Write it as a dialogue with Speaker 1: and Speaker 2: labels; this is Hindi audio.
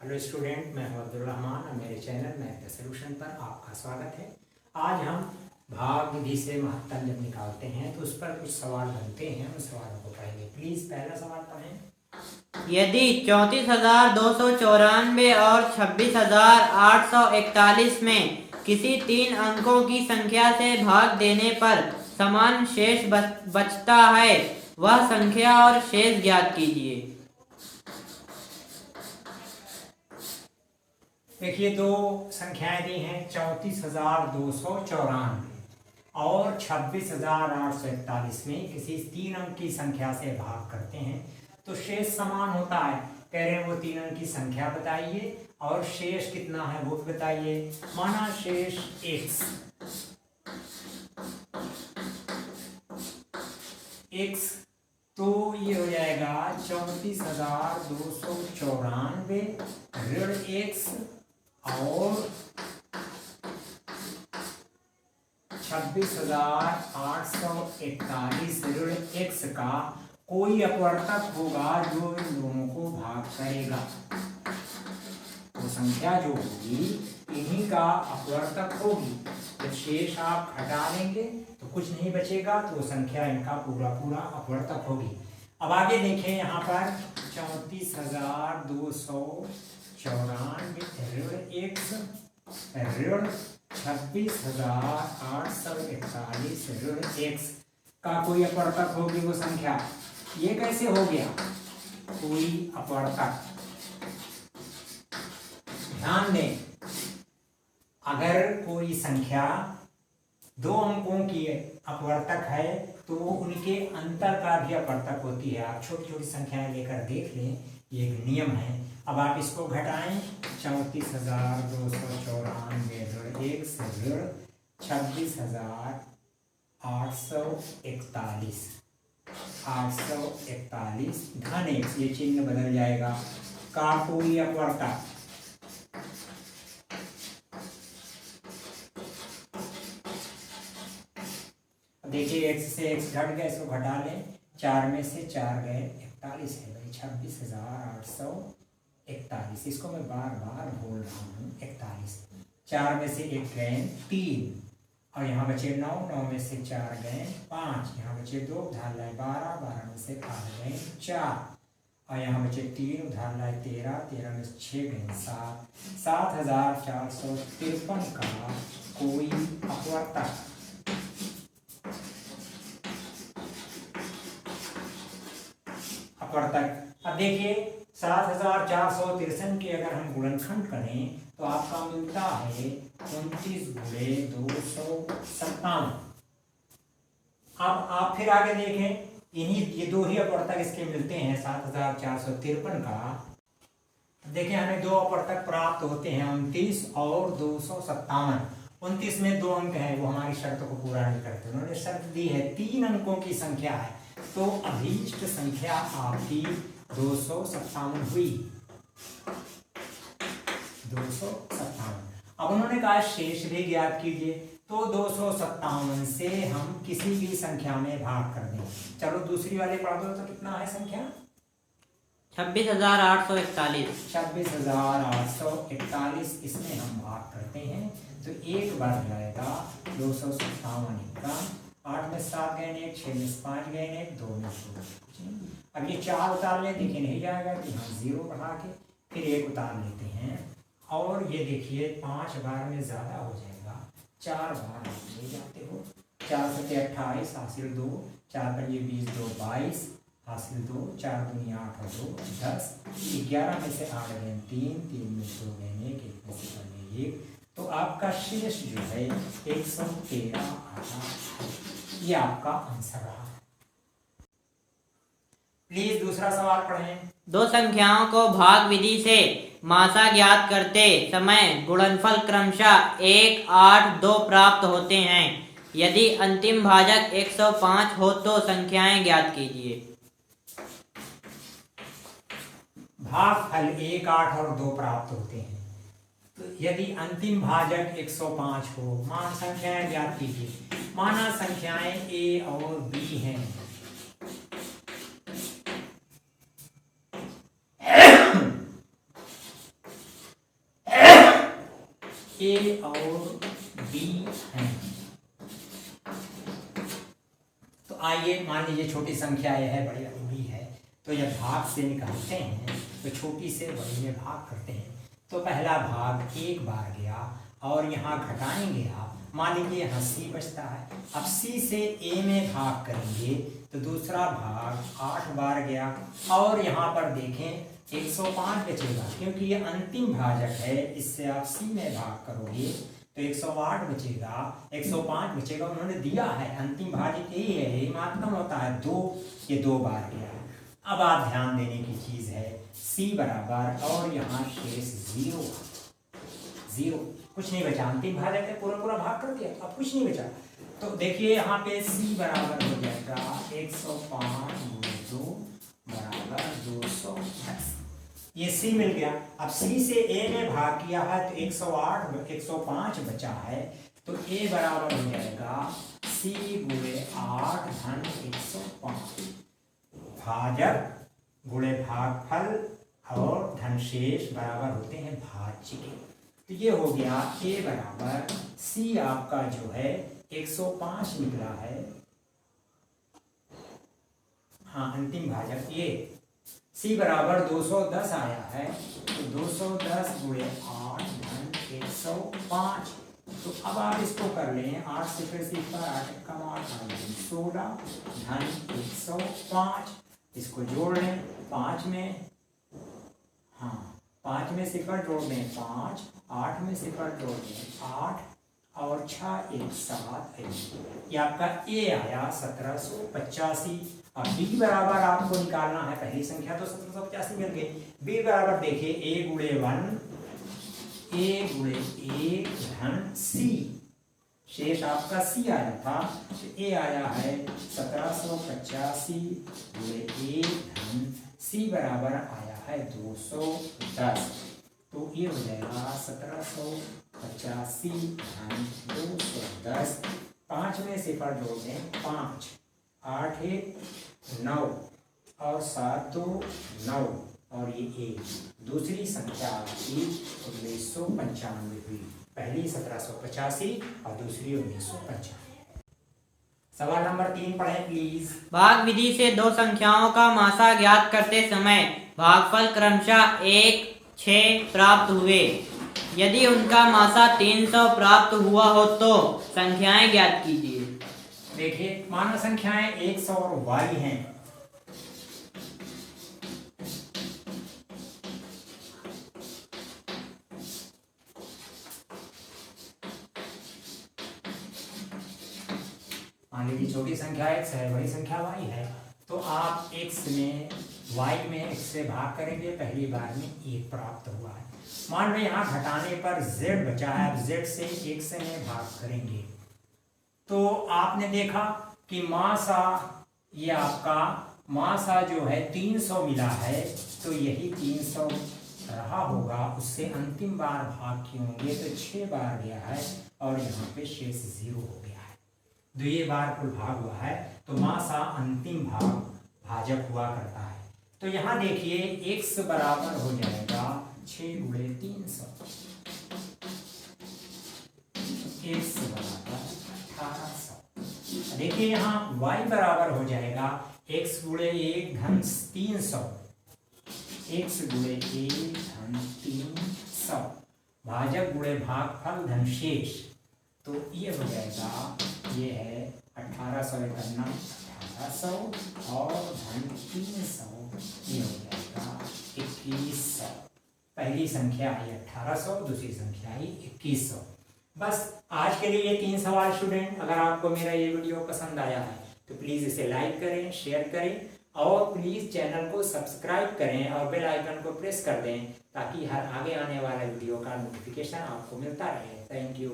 Speaker 1: हेलो स्टूडेंट, मैं हूं अब्दुल रहमान और मेरे चैनल मैथ द सॉल्यूशन पर आपका स्वागत है। आज हम भाग विधि से महत्तम जब निकालते हैं तो उस पर कुछ सवाल बनते हैं, उन सवालों को पढ़ेंगे। प्लीज पहला सवाल पढ़ें।
Speaker 2: यदि 34,294 और 26,841 में किसी तीन अंकों की संख्या से भाग देने पर समान शेष बचता है, वह संख्या और शेष ज्ञात कीजिए।
Speaker 1: देखिए, दो संख्याएं दी हैं 34,294 और 26,841 में किसी तीन अंक की संख्या से भाग करते हैं तो शेष समान होता है। कह रहे हैं वो तीन अंक की संख्या बताइए और शेष कितना है वो भी बताइए। माना शेष x तो ये हो जाएगा 34,294 ऋण x और 26,841 ऋण x का कोई अपवर्तक होगा जो इन दोनों को भाग करेगा। तो संख्या जो होगी इन्हीं का अपवर्तक होगी। जब शेष आप घटा लेंगे तो कुछ नहीं बचेगा, तो संख्या इनका पूरा पूरा अपवर्तक होगी। अब आगे देखें, यहाँ पर 34,294 ऋण x ऋण 26,841 ऋण x का कोई अपवर्तक होगी वो संख्या। ये कैसे हो गया कोई अपवर्तक? ध्यान दें, अगर कोई संख्या दो अंकों की अपवर्तक है तो उनके अंतर का भी अपवर्तक होती है। आप छोटी छोटी संख्याएं लेकर देख लें, ये एक नियम है। अब आप इसको घटाएं, 34,294 ऋण x ऋण 26,841 धन x, ये चिन्ह बदल जाएगा, का कोई अपवर्तक। देखिए, x से x घट गया, इसको घटा लें, 4 में से 4 गए 41 है भाई, 26,841। इसको मैं बार बार बोल रहा हूँ 41। 4 में से 1 गए 3 और यहाँ बचे 9, 9 में से 4 गए 5, यहाँ बचे 2 उधार लाए 12, 12 में से 8 गए 4 और यहाँ बचे 3 उधार लाए 13, 13 में से 6 गए 7, 7,453 का कोई अपवर्तक। अब देखिए, 7,453 के अगर हम गुणनखंड करें तो आपका मिलता है 29 गुणे 257। अब आप फिर आगे देखें, ये दो ही अपवर्तक इसके मिलते हैं 7,453 का। देखिए, हमें दो अपवर्तक प्राप्त होते हैं 29 और 257। 29 में दो अंक हैं, वो हमारी शर्त को पूरा नहीं करते। उन्होंने शर्त दी है तीन अंकों की संख्या है, तो अभीष्ट संख्या आपकी 257 हुई। 257। अब उन्होंने कहा शेष भी ज्ञात कीजिए, तो 257 से हम किसी भी संख्या में भाग कर दें। चलो दूसरी वाले पढ़ दो, तो कितना है संख्या?
Speaker 2: 26,841।
Speaker 1: 26,841 इसमें हम भाग करते हैं तो एक बार जाएगा 257 का, 8 में 7 गए 1, 6 में 5 गए 1, 2 में 2। अब ये 4 उतार लें, देखिए नहीं जाएगा कि हम 0 बढ़ा के फिर 1 उतार लेते हैं और ये देखिए 5 बार में ज़्यादा हो जाएगा, 4 बार ले जाते हो। 4 से 28 हासिल 2, 4 पर ये 20, 2 22 हासिल 2, 4 दूनी 8 और 2 10, 11 में से 8 गए 3, 3 में 2 गए 1, 1 में से 1, तो आपका शेष जो है 113 आता है। ये आपका आंसर रहा। प्लीज दूसरा सवाल पढ़ें।
Speaker 2: दो संख्याओं को भाग विधि से मासा ज्ञात करते समय गुणनफल क्रमशः 1, 8, 2 प्राप्त होते हैं। यदि अंतिम भाजक 105 हो तो संख्याएं ज्ञात कीजिए।
Speaker 1: भागफल 1, 8 और 2 प्राप्त होते हैं, तो यदि अंतिम भाजक 105 हो, मान संख्याएं ज्ञात कीजिए। माना संख्याएं a और b हैं। ए और बी हैं। तो आइए मान लीजिए छोटी संख्या ए है, बड़ी वाली बी है, तो जब भाग से निकालते हैं तो छोटी से बड़ी में भाग करते हैं। तो पहला भाग एक बार गया और यहाँ घटाएंगे आप, मान लीजिए यहाँ सी बचता है। अब सी से ए में भाग करेंगे तो दूसरा भाग 8 बार गया और यहाँ पर देखें 105 बचेगा, क्योंकि ये अंतिम भाजक है। इससे आप सी में भाग करोगे तो 108 बचेगा, 105 बचेगा। उन्होंने दिया है अंतिम भाजक ए है, ये मात्रम होता है 2, ये 2 बार गया है। अब आप ध्यान देने की चीज है, सी बराबर और यहाँ शेष 0, कुछ नहीं बचा। अंतिम भाजक है, पूरा पूरा भाग कर दिया, अब कुछ नहीं बचा। तो देखिए यहाँ पे सी बराबर हो जाएगा 105 गुणे 2 बराबर 210। ये सी मिल गया। अब सी से ए में भाग किया है तो 105 बचा है, तो ए बराबर हो जाएगा सी गुणे 8 धन 105। भाजक गुणे भागफल और धनशेष बराबर होते हैं भाज्य के। तो ये हो गया ए बराबर सी आपका जो है 105 निकला है। हाँ, अंतिम भाजक ये सी बराबर 210 आया है, तो 210 गुणे 8 धन 105। तो अब आप इसको कर लें, 8 से फिर सिफर 8 कम 8 16 धन 105। इसको जोड़ लें 5 में, हाँ 5 में सिफर जोड़ दें 5, 8 में सिफर जोड़ दें 8 और 6 1 7। ये आपका ए आया 1785। अब बी बराबर आपको निकालना है, पहली संख्या तो 1785 मिल गई। बी बराबर देखिए ए गुणे 1, ए गुणे 1 धन सी, शेष आपका सी आया था, तो ए आया है 1785 गुणे 1 धन सी बराबर आया है 210। तो ये हो जाएगा 1785 धन 210। 5 में सिफर जोड़ दें 5, 8 1 9 और 7 2 9 और ये 1। दूसरी संख्या आपकी 1995 हुई, पहली 1785 और दूसरी 1995। सवाल नंबर 3 पढ़ें प्लीज।
Speaker 2: भाग विधि से दो संख्याओं का मासा ज्ञात करते समय भागफल क्रमशः 1 6 प्राप्त हुए। यदि उनका मासा 300 प्राप्त हुआ हो तो संख्याएं ज्ञात कीजिए।
Speaker 1: देखिए मानव संख्याएं 100 और y हैं। मान लीजिए छोटी संख्या x है, बड़ी संख्या y है, तो आप x में y में x से भाग करेंगे, पहली बार में 1 प्राप्त हुआ है। मान लो यहाँ घटाने पर z बचा है, अब z से x में भाग करेंगे तो आपने देखा कि मासा, ये आपका मासा जो है 300 मिला है, तो यही 300 रहा होगा, उससे अंतिम बार भाग किए होंगे तो 6 बार गया है और यहाँ पे शेष 0 हो गया है। 2 बार कुल भाग हुआ है, तो मासा अंतिम भाजक हुआ करता है। तो यहाँ देखिए x बराबर हो जाएगा 6 गुणे 300, x बराबर 1800। देखिए यहाँ y बराबर हो जाएगा x गुणे 1 धन 300, x गुणे 1 धन 300, भाजक गुणे भागफल धन शेष। तो ये हो जाएगा, ये है 1800 करना 1800 और धन 300, ये हो जाएगा 2100। पहली संख्या आई 1800, दूसरी संख्या आई 2100। बस आज के लिए ये 3 सवाल स्टूडेंट। अगर आपको मेरा ये वीडियो पसंद आया है तो प्लीज़ इसे लाइक करें, शेयर करें और प्लीज़ चैनल को सब्सक्राइब करें और बेल आइकन को प्रेस कर दें ताकि हर आगे आने वाला वीडियो का नोटिफिकेशन आपको मिलता रहे। Thank you.